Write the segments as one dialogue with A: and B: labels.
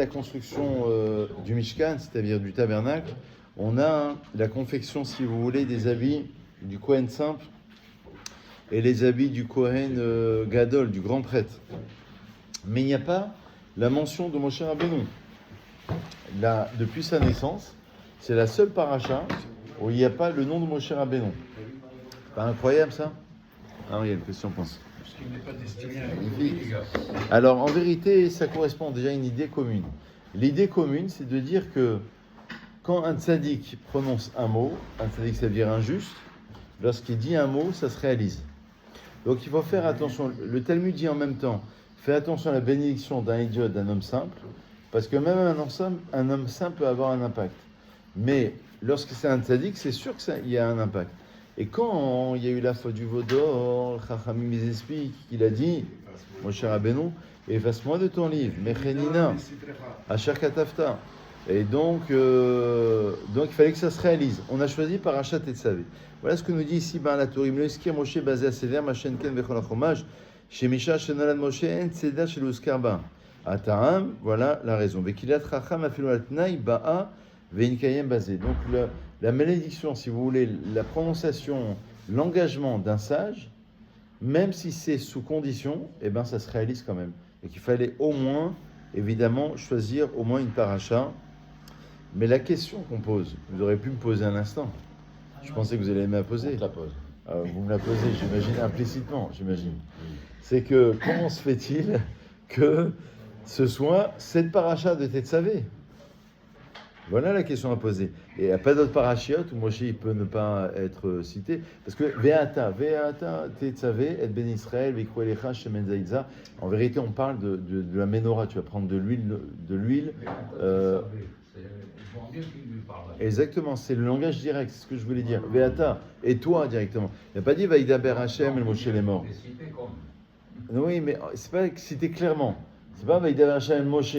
A: La construction du Mishkan, c'est-à-dire du tabernacle, on a la confection, si vous voulez, des habits du Kohen simple et les habits du Kohen Gadol, du grand prêtre. Mais il n'y a pas la mention de Moshe Rabbeinu. Là, depuis sa naissance, c'est la seule paracha où il n'y a pas le nom de Moshe Rabbeinu. Pas incroyable ça? Ah, il y a une question, pense.
B: Parce qu'il n'est pas destiné à
A: Alors, en vérité, ça correspond déjà à une idée commune. L'idée commune, c'est de dire que quand un tzaddik prononce un mot, un tzaddik, ça veut dire un juste, lorsqu'il dit un mot, ça se réalise. Donc, il faut faire attention. Le Talmud dit en même temps, fais attention à la bénédiction d'un idiot, d'un homme simple, parce que même un homme simple peut avoir un impact. Mais lorsque c'est un tzaddik, c'est sûr qu'il y a un impact. Et quand il y a eu la faute du Vaudor, Chachamim les explique, il a dit, Moshe Rabbeinu, efface-moi de ton livre, Mechenina, Asher Katafta. Et donc, il fallait que ça se réalise. On a choisi Parashat Tetzavé. Voilà ce que nous dit ici la Tourim. Le Iskir Moshe basé à Seder, Machen Ken Bechol HaChomash, chez Misha Shenolad Moshe, En Tzeda chez l'Uskarba. Ataam, voilà la raison. Vekilat Chacham Afilu Atnaï Ba'a Veinkayem basé. Donc, la malédiction, si vous voulez, la prononciation, l'engagement d'un sage, même si c'est sous condition, eh ben ça se réalise quand même. Et qu'il fallait au moins, évidemment, choisir au moins une paracha. Mais la question qu'on pose, vous aurez pu me poser un instant. Je pensais que vous allez me la poser.
C: Je la pose.
A: Vous me la posez, j'imagine, implicitement, j'imagine. C'est que, comment se fait-il que ce soit cette paracha de Tetzavé? Voilà la question à poser. Et il n'y a pas d'autres parachiotes où Moshe il peut ne pas être cité. Parce que Ve'ata, Tetzavé, et Ben Israël, Vekru Elecha, Shemen Zaïdza. En vérité, on parle de la menorah. Tu vas prendre de l'huile. Exactement, c'est le langage direct, c'est ce que je voulais dire. Ve'ata, et toi directement. Il n'a pas dit Vaïdaber Hashem, el Moshe est mort. Oui, mais c'est pas cité clairement. C'est pas Vaïdaber Hashem, Moshe.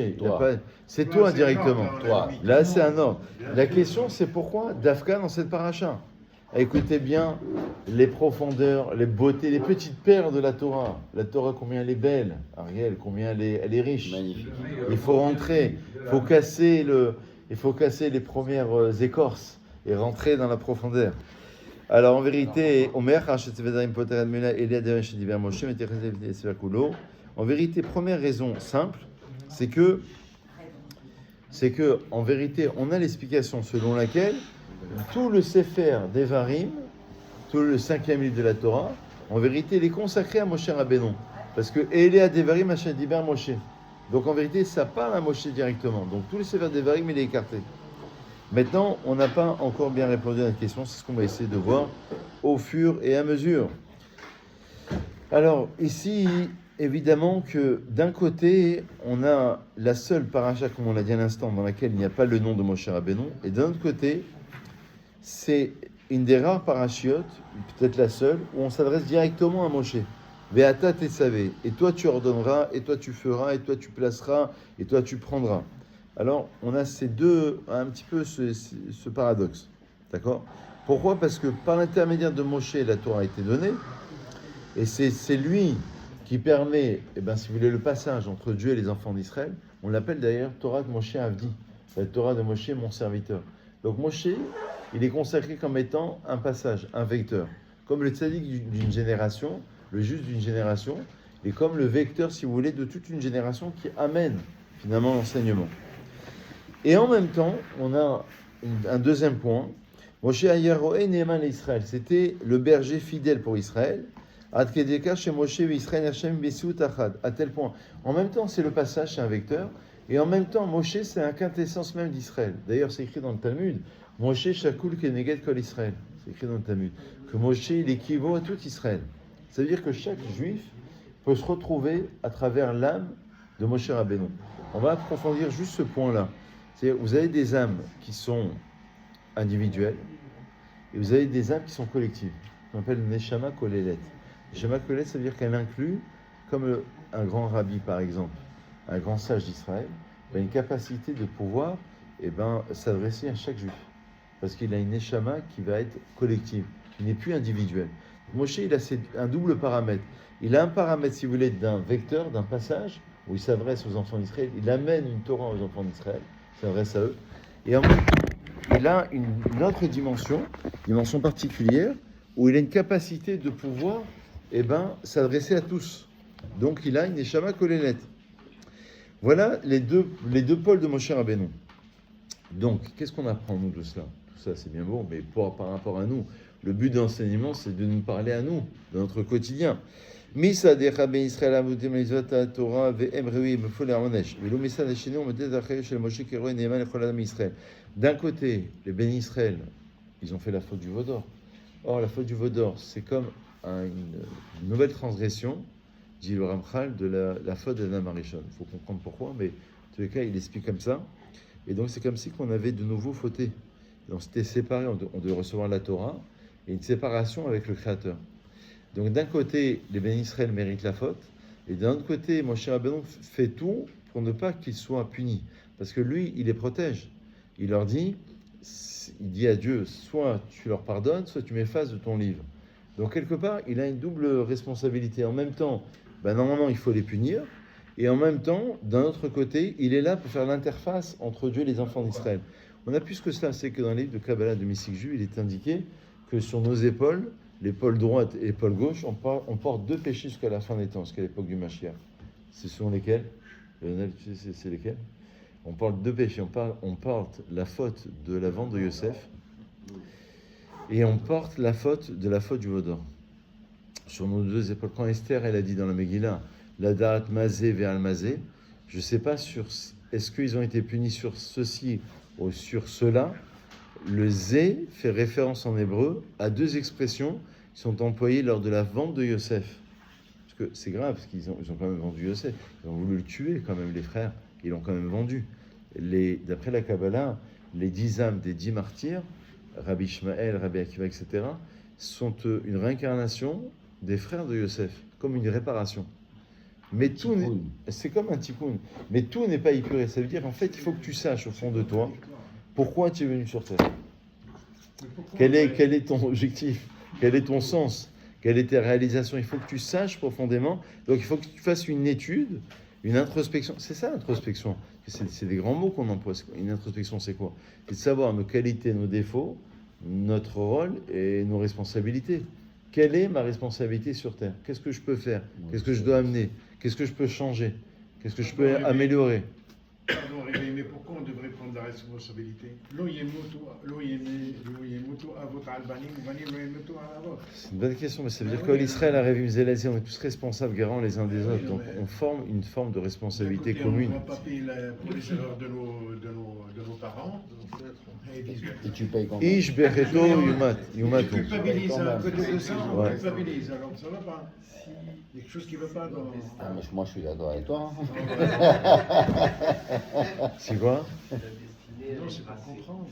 A: C'est toi directement.
C: Toi.
A: Là, c'est un ordre. La question, c'est pourquoi Dafka dans cette paracha? Écoutez bien les profondeurs, les beautés, les petites perles de la Torah. La Torah, combien elle est belle. Ariel, combien elle est riche.
C: Magnifique.
A: Il faut rentrer, il faut casser les premières écorces et rentrer dans la profondeur. Alors en vérité, en vérité, première raison simple, c'est que en vérité, on a l'explication selon laquelle tout le Sefer d'Evarim, tout le 5e livre de la Torah, en vérité, il est consacré à Moshe Rabbeinu. Parce que Eléa d'Evarim, Hachem Diber Moshe. Donc en vérité, ça parle à Moshe directement. Donc tout le Sefer d'Evarim, il est écarté. Maintenant, on n'a pas encore bien répondu à la question. C'est ce qu'on va essayer de voir au fur et à mesure. Alors ici, évidemment que d'un côté, on a la seule paracha, comme on l'a dit à l'instant, dans laquelle il n'y a pas le nom de Moshe Rabbeinu. Et d'un autre côté, c'est une des rares parachiotes, peut-être la seule, où on s'adresse directement à Moshe. Ve'ata tetzavé. Et toi tu ordonneras, et toi tu feras, et toi tu placeras, et toi tu prendras. Alors, on a ces deux, un petit peu ce paradoxe. D'accord? Pourquoi? Parce que par l'intermédiaire de Moshe, la Torah a été donnée, et c'est lui qui permet, si vous voulez, le passage entre Dieu et les enfants d'Israël. On l'appelle d'ailleurs Torah de Moshe Avdi, la Torah de Moshe, mon serviteur. Donc Moshe, il est consacré comme étant un passage, un vecteur. Comme le tzaddik d'une génération, le juste d'une génération, et comme le vecteur, si vous voulez, de toute une génération qui amène finalement l'enseignement. Et en même temps, on a un deuxième point. Moshe Ayaroé Neeman Israël, c'était le berger fidèle pour Israël. À tel point. En même temps, c'est le passage, c'est un vecteur. Et en même temps, Moshe, c'est un quintessence même d'Israël. D'ailleurs, c'est écrit dans le Talmud. Moshe Shakul Keneged Kol Israël. C'est écrit dans le Talmud. Que Moshe, il équivaut à tout Israël. Ça veut dire que chaque juif peut se retrouver à travers l'âme de Moshe Rabbeinu. On va approfondir juste ce point-là. C'est-à-dire, vous avez des âmes qui sont individuelles et vous avez des âmes qui sont collectives. On appelle Neshama Kolelet. Neshama Kolelet, ça veut dire qu'elle inclut, comme un grand rabbi par exemple, un grand sage d'Israël, une capacité de pouvoir s'adresser à chaque juif. Parce qu'il a une Neshama qui va être collective, qui n'est plus individuelle. Moshe, il a un double paramètre. Il a un paramètre, si vous voulez, d'un vecteur, d'un passage, où il s'adresse aux enfants d'Israël, il amène une Torah aux enfants d'Israël, il s'adresse à eux, et en même temps, il a une autre dimension particulière, où il a une capacité de pouvoir s'adresser à tous. Donc il a une Neshama Kolelet. Voilà les deux pôles de Moshe Rabbeinu. Donc, qu'est-ce qu'on apprend, nous, de cela? Tout ça, c'est bien bon, mais par rapport à nous, le but de l'enseignement, c'est de nous parler à nous, de notre quotidien. Misa decha ben Israël amudim l'izvat Torah ve'em reui mefol ha'onesh. Velo misa d'achenu on mettez d'achayou shel Moshe qui roe neeman lechol adam Israël. D'un côté, les ben Israël, ils ont fait la faute du veau d'or. Or, la faute du veau d'or, c'est comme une nouvelle transgression, dit le Ramchal, de la faute d'Adam Arishon. Il faut comprendre pourquoi, mais en tous les cas, il explique comme ça. Et donc, c'est comme si qu'on avait de nouveau fauté. Et on s'était séparés, on devait recevoir la Torah, et une séparation avec le Créateur. Donc, d'un côté, les bénis Israël méritent la faute, et d'un autre côté, Moshe Rabbeinu fait tout pour ne pas qu'ils soient punis. Parce que lui, il les protège. Il leur dit, il dit à Dieu, soit tu leur pardonnes, soit tu m'effaces de ton livre. Donc, quelque part, il a une double responsabilité. En même temps, normalement, il faut les punir, et en même temps, d'un autre côté, il est là pour faire l'interface entre Dieu et les enfants d'Israël. On a plus que cela, c'est que dans le livre de Kabbalah de Mystique Juif, il est indiqué que sur nos épaules, l'épaule droite et l'épaule gauche, on porte 2 péchés jusqu'à la fin des temps, jusqu'à l'époque du Mashiach. Ce sont lesquels? Lionel, tu sais, c'est lesquels? On porte 2 péchés. On porte la faute de la vente de Yosef, et on porte la faute du veau d'or. Sur nos 2 épaules. Quand Esther, elle a dit dans la Megillah, la date mazé vers mazé, je ne sais pas est-ce qu'ils ont été punis sur ceci ou sur cela. Le zé fait référence en hébreu à 2 expressions qui sont employées lors de la vente de Yosef. Parce que c'est grave, parce qu'ils ont quand même vendu Yosef. Ils ont voulu le tuer quand même, les frères. Ils l'ont quand même vendu. D'après la Kabbalah, les 10 âmes des 10 martyrs, Rabbi Ishmael, Rabbi Akiva, etc., sont une réincarnation des frères de Yosef, comme une réparation. Mais c'est comme un tikkun. Mais tout n'est pas épuré. Ça veut dire, en fait, il faut que tu saches au fond de toi pourquoi tu es venu sur terre. Quel est ton objectif? Quel est ton sens? Quelle est ta réalisation? Il faut que tu saches profondément. Donc, il faut que tu fasses une étude, une introspection. C'est ça, l'introspection. C'est des grands mots qu'on emploie. Une introspection, c'est quoi? C'est de savoir nos qualités, nos défauts, notre rôle et nos responsabilités. Quelle est ma responsabilité sur Terre? Qu'est-ce que je peux faire? Qu'est-ce que je dois amener? Qu'est-ce que je peux changer? Qu'est-ce que je peux améliorer?
B: Pardon, Réveil, mais pourquoi on devrait prendre la responsabilité?
A: C'est une bonne question, mais ça veut dire que l'Israël a rêvé Zélazé, on est tous responsables, garants les uns des autres. Donc on forme une forme de responsabilité commune.
B: On ne va pas payer pour les erreurs de nos parents.
C: Et tu payes quand même.
A: Ish bereto yumatou.
B: Tu culpabilises à côté de ça, on culpabilise, alors ça ne va pas. Il y a quelque chose qui ne va pas dans...
C: Ah, mais moi je suis d'accord avec toi.
A: C'est quoi?
B: Non, c'est pas comprendre.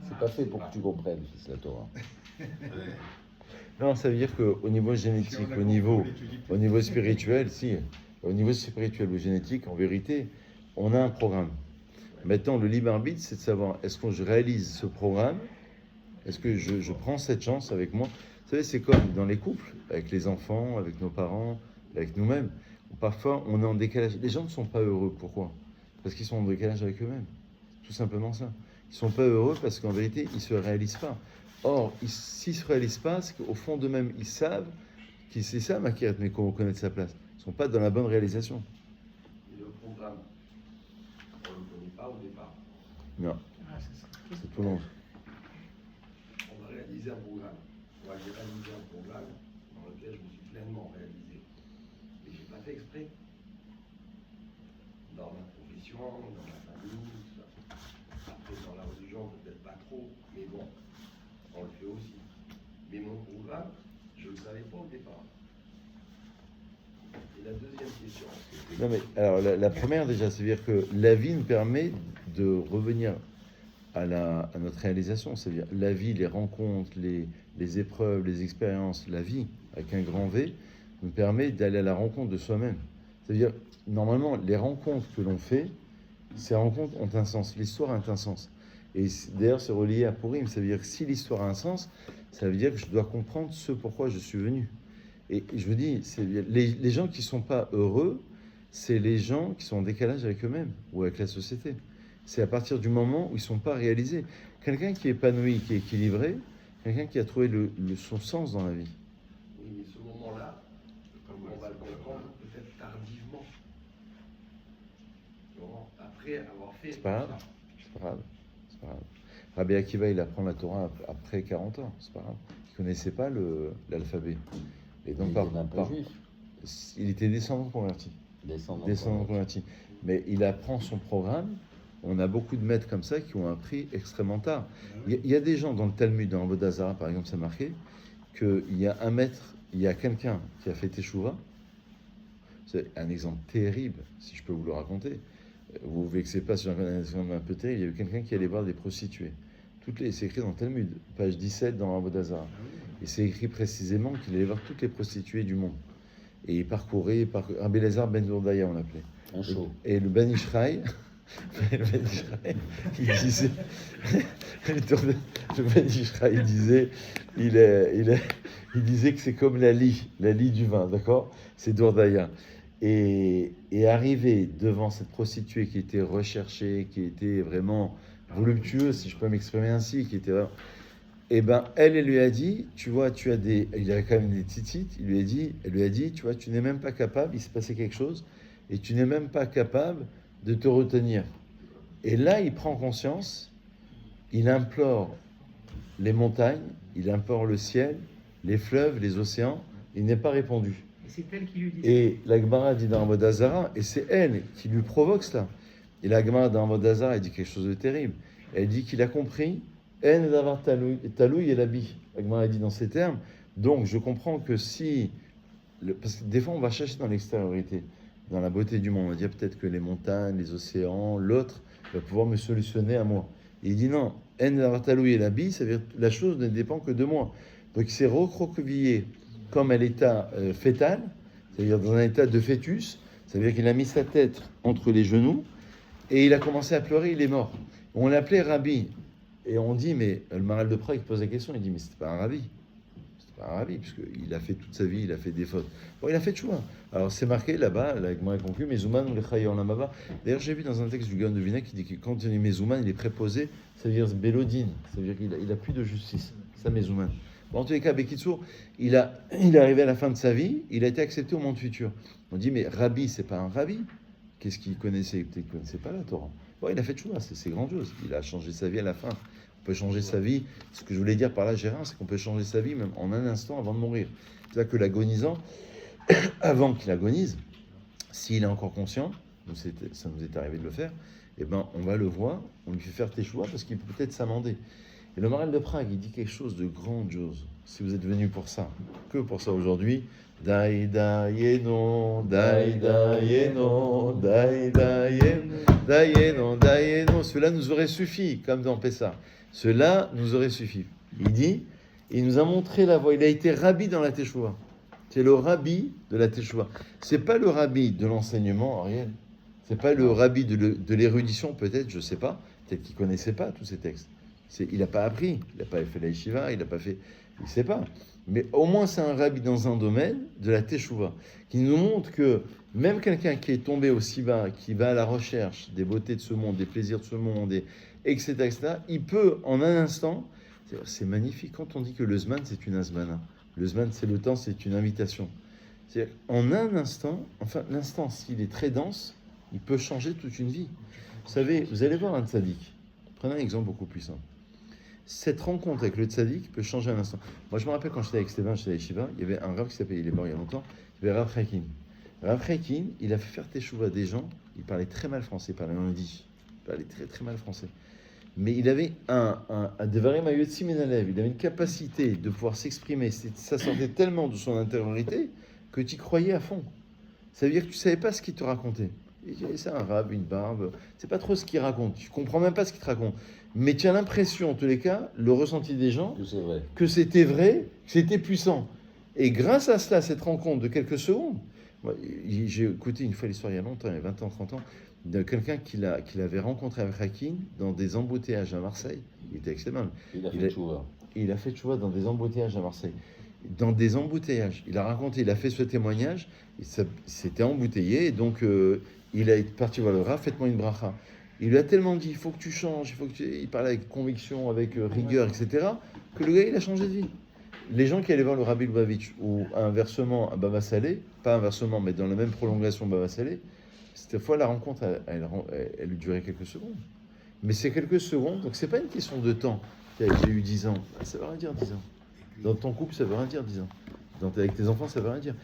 C: C'est pas fait pour que tu comprennes, c'est la Torah.
A: Non, ça veut dire qu'au niveau génétique, au niveau spirituel, au niveau spirituel ou génétique, en vérité, on a un programme. Maintenant, le libre arbitre, c'est de savoir, est-ce que je réalise ce programme? Est-ce que je prends cette chance avec moi? Vous savez, c'est comme dans les couples, avec les enfants, avec nos parents, avec nous-mêmes. Parfois, on est en décalage. Les gens ne sont pas heureux. Pourquoi? Parce qu'ils sont en décalage avec eux-mêmes. Tout simplement ça. Ils ne sont pas heureux parce qu'en vérité, ils ne se réalisent pas. Or, s'ils ne se réalisent pas, c'est qu'au fond d'eux-mêmes, ils savent qu'ils c'est ça, Makirat, mais qu'on reconnaît sa place. Ils ne sont pas dans la bonne réalisation.
D: Et le programme, on ne le connaît pas au départ.
A: Non. C'est tout long.
D: On a réalisé un programme. Moi, j'ai réalisé un programme dans lequel je me suis pleinement réalisé. Mais je n'ai pas fait exprès. Dans ma profession, dans ma famille, tout ça. Après, dans la religion, peut-être pas trop, mais bon, on le fait aussi. Mais mon programme, je ne le savais pas au départ. Et la deuxième question, c'était...
A: Non, mais alors, la première, déjà, c'est-à-dire que la vie nous permet de revenir à notre réalisation. C'est-à-dire la vie, les rencontres, les épreuves, les expériences, la vie, avec un grand V, nous permet d'aller à la rencontre de soi-même. C'est-à-dire, normalement, les rencontres que l'on fait, ces rencontres ont un sens. L'histoire a un sens. Et d'ailleurs, c'est relié à Purim. Ça veut dire que si l'histoire a un sens, ça veut dire que je dois comprendre ce pourquoi je suis venu. Et je vous dis, les gens qui ne sont pas heureux, c'est les gens qui sont en décalage avec eux-mêmes ou avec la société. C'est à partir du moment où ils ne sont pas réalisés. Quelqu'un qui est épanoui, qui est équilibré, quelqu'un qui a trouvé son sens dans la vie.
D: Oui, mais ce moment-là, on va le comprendre peut-être tardivement. Laurent, après avoir fait.
A: C'est pas grave. C'est pas grave. C'est pas grave. Rabbi Akiva, il apprend la Torah après 40 ans. C'est pas grave. Il ne connaissait pas l'alphabet. Et donc, il était descendant converti. Descendant converti. Mais il apprend son programme. On a beaucoup de maîtres comme ça qui ont appris extrêmement tard. Il y a des gens dans le Talmud, dans Avodah Zarah, par exemple, c'est marqué qu'il y a un maître, il y a quelqu'un qui a fait Teshuvah. C'est un exemple terrible, si je peux vous le raconter. Vous ne vexez pas sur un exemple un peu terrible. Il y a eu quelqu'un qui allait voir des prostituées. C'est écrit dans le Talmud, page 17 dans Avodah Zarah. Et c'est écrit précisément qu'il allait voir toutes les prostituées du monde. Et il parcourait, Rabbi Elazar ben Dourdaya, on l'appelait.
C: Un show.
A: Et le Ben Ishraï, il disait, le Ben Ishraï il disait que c'est comme la lie du vin, d'accord? C'est Dourdaya. Et arrivé devant cette prostituée qui était recherchée, qui était vraiment voluptueuse, si je peux m'exprimer ainsi, qui était vraiment... Et ben, elle lui a dit, tu vois, il avait quand même des titites, elle lui a dit, tu vois, tu n'es même pas capable, il s'est passé quelque chose, et tu n'es même pas capable de te retenir. Et là, il prend conscience, il implore les montagnes, il implore le ciel, les fleuves, les océans, il n'est pas répondu.
E: Et c'est elle qui lui dit.
A: Et la Gemara dit dans Avodah Zarah, et c'est elle qui lui provoque cela. Et la Gemara dans Avodah Zarah, elle dit quelque chose de terrible. Elle dit qu'il a compris, en d'avoir talouille et l'habit. La Gemara dit dans ces termes. Donc je comprends que parce que des fois on va chercher dans l'extériorité, dans la beauté du monde. On va dire peut-être que les montagnes, les océans, l'autre va pouvoir me solutionner à moi. Et il dit non, en d'avoir talouille et l'habit, ça veut dire la chose ne dépend que de moi. Donc il s'est recroquevillé comme à l'état fœtal, c'est-à-dire dans un état de fœtus, ça veut dire qu'il a mis sa tête entre les genoux et il a commencé à pleurer, il est mort. On l'appelait Rabbi. Et on dit, mais le Maral de Prague pose la question, il dit, mais c'était pas un Rabbi. C'était pas un Rabbi, puisqu'il a fait toute sa vie, il a fait des fautes. Bon, il a fait de choix. Alors c'est marqué là-bas, la Gemara conclut, Mezouman ou le Chayav Lamava. D'ailleurs, j'ai vu dans un texte du Gaon de Vina qui dit que quand il est Mezouman, il est préposé, ça veut dire Bélodine, ça veut dire qu'il a plus de justice. Ça, Mezouman. Bon, en tous les cas, Bekitsour, il est arrivé à la fin de sa vie, il a été accepté au monde futur. On dit, mais Rabbi, c'est pas un Rabbi. Qu'est-ce qu'il connaissait? Peut-être qu'il ne connaissait pas la Torah. Bon, il a fait de choix, c'est grandiose. Il a changé sa vie à la fin. On peut changer sa vie. Ce que je voulais dire par là, Gérard, c'est qu'on peut changer sa vie même en un instant avant de mourir. C'est-à-dire que l'agonisant, avant qu'il agonise, s'il est encore conscient, ça nous est arrivé de le faire, eh ben, on va le voir, on lui fait faire tes choix parce qu'il peut peut-être s'amender. Et le Maral de Prague, il dit quelque chose de grandiose. Si vous êtes venu pour ça, que pour ça aujourd'hui, Dai Dayeno, Dai Dayeno, Dai Dayeno, Dayeno, Dayeno. Cela nous aurait suffi, comme dans Pessah. Cela nous aurait suffi. Il dit, il nous a montré la voie. Il a été rabbi dans la Teshuvah. C'est le rabbi de la Teshuvah. C'est pas le rabbi de l'enseignement, Ariel. C'est pas le rabbi de l'érudition, peut-être, je sais pas. Peut-être qu'il connaissait pas tous ces textes. Il n'a pas appris, il n'a pas fait la yeshiva, il n'a pas fait, il ne sait pas. Mais au moins c'est un rabbi dans un domaine de la teshuva qui nous montre que même quelqu'un qui est tombé aussi bas, qui va à la recherche des beautés de ce monde, des plaisirs de ce monde, etc., il peut en un instant, c'est magnifique quand on dit que le zman c'est une azmana. Le zman c'est le temps, c'est une invitation. C'est-à-dire en un instant, enfin l'instant s'il est très dense, il peut changer toute une vie. Vous savez, vous allez voir un tzaddik. Prenez un exemple beaucoup plus simple. Cette rencontre avec le tzaddik peut changer un instant. Moi, je me rappelle quand j'étais avec Stéphane, j'étais à Yeshiva, il y avait un rav qui s'appelait, il est mort il y a longtemps, il y avait Rav Chaikin. Rav Chaikin, il a fait faire teshuva des gens, il parlait très mal français, il parlait en yiddish, il parlait très très mal français. Mais il avait un devarim hayotzi min halev, il avait une capacité de pouvoir s'exprimer, ça sortait tellement de son intériorité que tu y croyais à fond. Ça veut dire que tu ne savais pas ce qu'il te racontait. C'est un rab, une barbe, c'est pas trop ce qu'il raconte, tu comprends même pas ce qu'il te raconte. Mais tu as l'impression, en tous les cas, le ressenti des gens, que c'était vrai, que c'était puissant. Et grâce à cela, cette rencontre de quelques secondes, moi, j'ai écouté une fois l'histoire il y a longtemps, il y a 20 ans, 30 ans, de quelqu'un qu'il avait rencontré avec Hakim dans des embouteillages à Marseille. Il était excellent.
C: Il a fait tchouva
A: dans des embouteillages à Marseille. dans des embouteillages. Il a raconté, il a fait ce témoignage, c'était embouteillé, et donc il est parti voir le Rav, faites-moi une bracha. Il lui a tellement dit, il faut que tu changes, il parlait avec conviction, avec rigueur, etc., que le gars, il a changé de vie. Les gens qui allaient voir le Rabbi Lubavitch, ou inversement à Baba Salé, pas inversement, mais dans la même prolongation Baba Salé, cette fois, la rencontre, elle durait quelques secondes. Mais c'est quelques secondes, donc c'est pas une question de temps. J'ai eu 10 ans, ça veut rien dire 10 ans. Dans ton couple, ça veut rien dire 10 ans. Avec tes enfants, ça veut rien dire.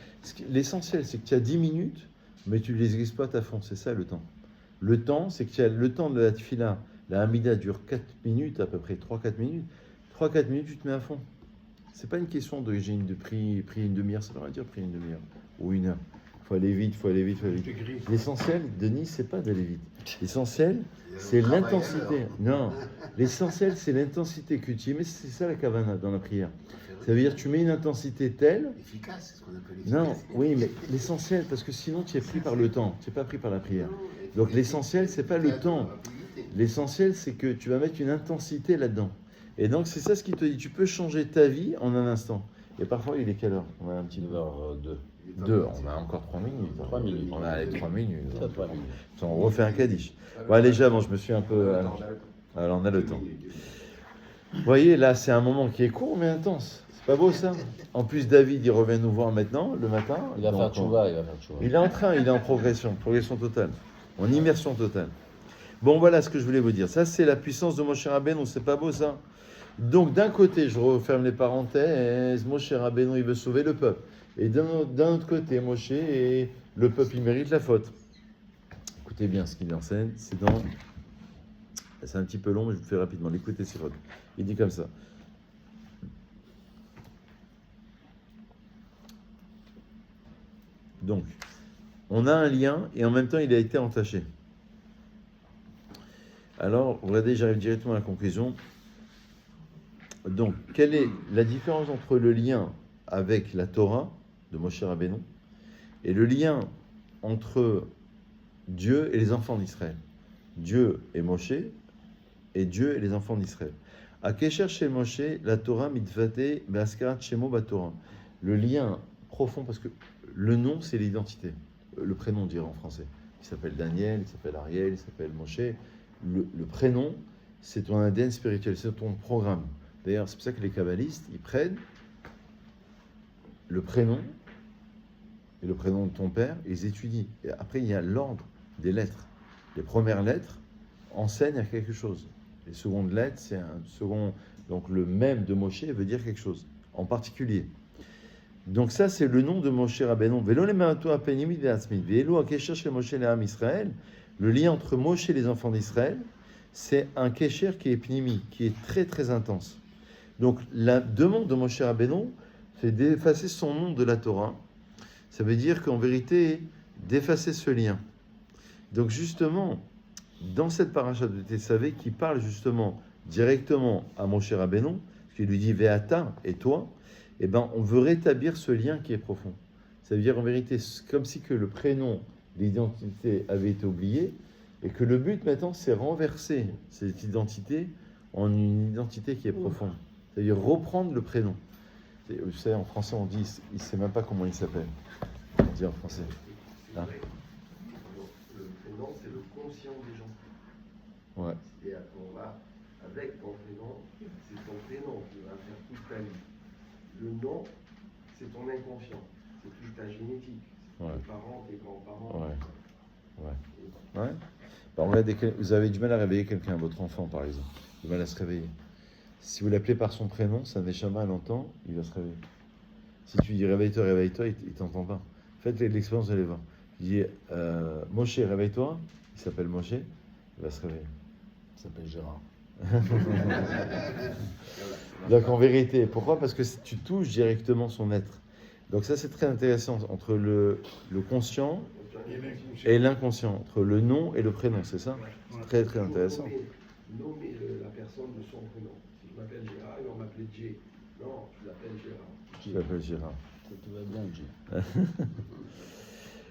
A: L'essentiel, c'est que tu as 10 minutes, mais tu les exploites à fond. C'est ça le temps. Le temps, c'est que tu as le temps de la tefila. La Hamida dure 4 minutes, à peu près 3-4 minutes. 3-4 minutes, tu te mets à fond. C'est pas une question de j'ai pris une demi-heure, ça veut rien dire pris une demi-heure ou une heure. Faut aller vite, faut aller vite, faut aller vite. L'essentiel, Denis, c'est pas d'aller vite. L'essentiel, c'est l'intensité. Non, l'essentiel, c'est l'intensité que tu y mets. C'est ça la kavana dans la prière. Ça veut dire tu mets une intensité telle.
E: Efficace, c'est ce qu'on appelle efficace.
A: Non, oui, mais l'essentiel, parce que sinon tu es pris par le temps, tu n'es pas pris par la prière. Donc l'essentiel, c'est pas le temps. L'essentiel, c'est que tu vas mettre une intensité là-dedans. Et donc c'est ça ce qui te dit. Tu peux changer ta vie en un instant. Et parfois, il est quelle heure? On a un petit
C: 9h02.
A: 2, on a encore 3 minutes.
C: 3 minutes.
A: On a les 3 minutes.
C: Ça, 3 minutes.
A: On refait un Kaddish. Bon, allez, j'avance, je me suis un peu. Alors, on a le temps. Vous voyez, là, c'est un moment qui est court mais intense. C'est pas beau ça? En plus, David, il revient nous voir maintenant, le matin.
C: Il va faire tchouva, il va faire tchouva.
A: Il est en train, il est en progression totale, en immersion totale. Bon, voilà ce que je voulais vous dire. Ça, c'est la puissance de Moshe Rabbeinu, c'est pas beau ça? Donc, d'un côté, je referme les parenthèses, Moshe Rabbeinu, il veut sauver le peuple. Et d'un autre côté, Moshe, et le peuple, il mérite la faute. Écoutez bien ce qu'il enseigne, c'est un petit peu long, mais je vous le fais rapidement. Écoutez, c'est votre. Il dit comme ça. Donc, on a un lien, et en même temps, il a été entaché. Alors, regardez, j'arrive directement à la conclusion. Donc, quelle est la différence entre le lien avec la Torah de Moshe Rabbeinu et le lien entre Dieu et les enfants d'Israël? Dieu et Moshe, et Dieu et les enfants d'Israël. À Kesher chez Moshe, la Torah mitvate be'askarat shemo baTorah. Le lien profond, parce que le nom, c'est l'identité. Le prénom, on dirait en français. Il s'appelle Daniel, il s'appelle Ariel, il s'appelle Moshe. Le prénom, c'est ton ADN spirituel, c'est ton programme. D'ailleurs, c'est pour ça que les kabbalistes, ils prennent le prénom et le prénom de ton père, et ils étudient. Et après, il y a l'ordre des lettres. Les premières lettres enseignent à quelque chose. Les secondes lettres, c'est un second. Donc le même de Moshe veut dire quelque chose en particulier. Donc ça, c'est le nom de Moshe Rabbeinu. Le lien entre Moshe et les enfants d'Israël, c'est un kesher qui est pnimi, qui est très très intense. Donc la demande de Moshe Rabbeinu, c'est d'effacer son nom de la Torah. Ça veut dire qu'en vérité, d'effacer ce lien. Donc justement, dans cette paracha de Tessavé, qui parle justement directement à Moshe Rabbeinu, qui lui dit Ve'ata, et toi, eh ben, on veut rétablir ce lien qui est profond. Ça veut dire en vérité, comme si que le prénom, l'identité avait été oublié, et que le but maintenant, c'est renverser cette identité en une identité qui est profonde. C'est-à-dire reprendre le prénom. Vous savez, en français, on dit, il ne sait même pas comment il s'appelle. On dit en français. Hein?
D: Le prénom, c'est le conscient des gens.
A: Ouais.
D: Et on va, avec ton prénom, c'est ton prénom qui va faire toute ta vie. Le nom, c'est ton inconscient. C'est toute ta génétique. C'est tes parents, tes grands-parents.
A: Ouais. Bah, regardez, vous avez du mal à réveiller quelqu'un, votre enfant par exemple. Du mal à se réveiller. Si vous l'appelez par son prénom, ça neshama, elle entend, il va se réveiller. Si tu dis réveille-toi, il t'entend pas. Faites l'expérience, vous allez voir. Tu dis Moshe, réveille-toi, il s'appelle Moshe, il va se réveiller.
C: Il s'appelle Gérard.
A: Donc en vérité, pourquoi? Parce que tu touches directement son être. Donc ça c'est très intéressant, entre le conscient et l'inconscient, entre le nom et le prénom, c'est ça? C'est très très intéressant.
D: Nommer la personne de son prénom. Si je m'appelle Gérard, il va m'appeler Jay. Non, je l'appelle Gérard.
A: Je l'appelle Gérard.
C: Tout va bien, Jay.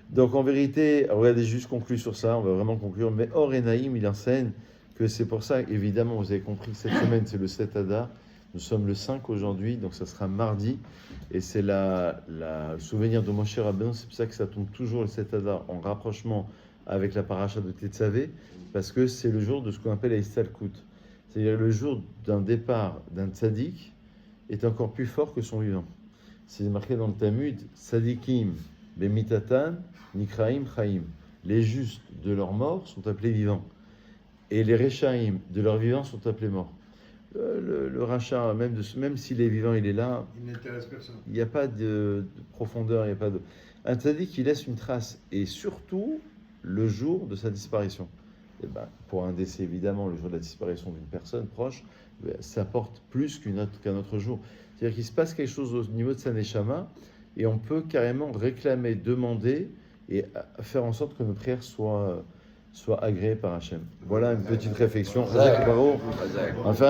A: Donc en vérité, regardez, juste conclure sur ça, on va vraiment conclure. Mais Or et Naïm, il enseigne que c'est pour ça, évidemment, vous avez compris que cette semaine, c'est le 7 Adar. Nous sommes le 5 aujourd'hui, donc ça sera mardi. Et c'est le souvenir de Moshe Rabbeinu. C'est pour ça que ça tombe toujours le 7 Adar en rapprochement avec la paracha de Tetzavé, parce que c'est le jour de ce qu'on appelle la Istalkut. C'est-à-dire le jour d'un départ d'un tzaddik est encore plus fort que son vivant. C'est marqué dans le Talmud, tzadikim bemitatan nikraim chaim. Les justes de leur mort sont appelés vivants. Et les rechaim de leur vivant sont appelés morts. Le rachat, même s'il est vivant, il est là.
B: Il n'intéresse personne.
A: Il n'y a pas de profondeur, il n'y a pas de... Un tzaddik qui laisse une trace, et surtout le jour de sa disparition. Et ben, pour un décès, évidemment, le jour de la disparition d'une personne proche, ça porte plus qu'un autre jour. C'est-à-dire qu'il se passe quelque chose au niveau de sa neshama, et on peut carrément réclamer, demander, et faire en sorte que nos prières soient agréées par Hachem. Voilà une petite réflexion. On va faire un